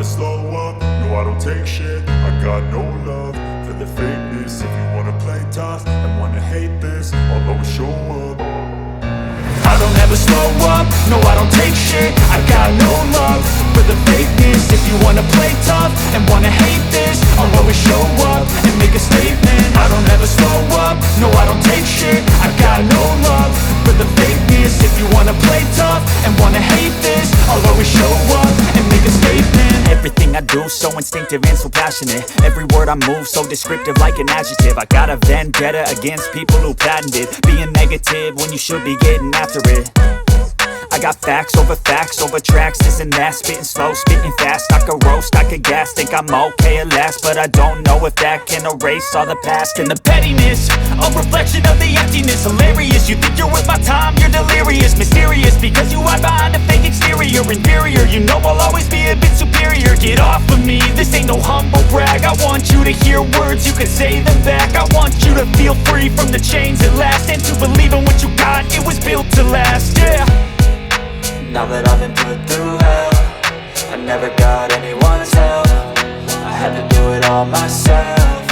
slow up, no I don't take shit. I got no love for the fakeness. If you wanna play tough and wanna hate this, I'll always show up. I don't ever slow up, no I don't take shit. I got no love for the fakeness. If you wanna play tough and wanna hate this, I'll always show up and make a statement. I don't ever slow up, no I don't take shit. I got no love for the fakeness. If you wanna play tough and wanna hate this, I'll always show up and make a statement. Everything I do so instinctive and so passionate. Every word I move so descriptive like an adjective. I got a vendetta against people who patented being negative when you should be getting after it. I got facts over tracks, this and that. Spitting slow, spitting fast, I could roast, I could gas. Think I'm okay at last, but I don't know if that can erase all the past. And the pettiness, a reflection of the emptiness. Hilarious, you think you're worth my time, you're delirious. Mysterious, because you hide behind a fake exterior. Inferior, you know I'll always be a bit superior. Get off of me, this ain't no humble brag. I want you to hear words, you can say them back. I want you to feel free from the chains at last, and to believe in what you got, it was built to last, yeah. Now that I've been put through hell, I never got anyone's help. I had to do it all myself.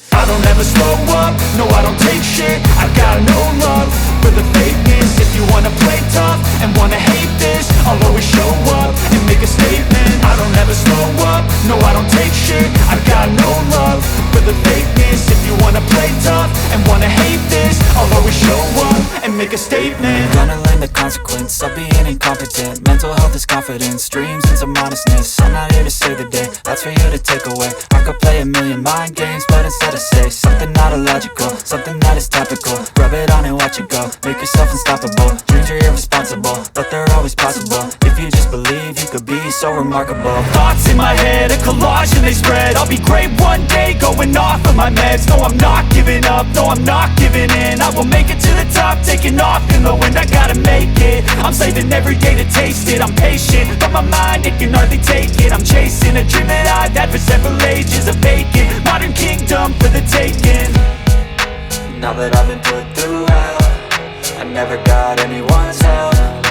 I don't ever slow up, no I don't take shit. I got no love for the fakeness. If you wanna play tough and wanna hate this, I'll always show up and make a statement. I don't ever slow up, no I don't take shit. I got no love for the fakeness. If you wanna play tough and wanna hate this, I'll always show up and make a statement. Gonna learn the consequence of being incompetent. Mental health is confidence, dreams and some honestness. I'm not here to save the day, that's for you to take away. I could play a million mind games, but instead I say something not illogical, something that is topical. Rub it on and watch it go, make yourself unstoppable. Dreams are irresponsible, but they're always possible. If you just believe, you could be so remarkable. Thoughts in my head, a collage and they spread. I'll be great one day, going off of my meds. No, I'm not giving up, no, I'm not giving in. I will make it to the top, taking off in the wind. I gotta make it, I'm saving every day to taste it. I'm patient, but my mind, it can hardly take it. I'm chasing a dream that I've had for several ages. A vacant, modern kingdom for the taking. Now that I've been put through hell, I never got anyone's help.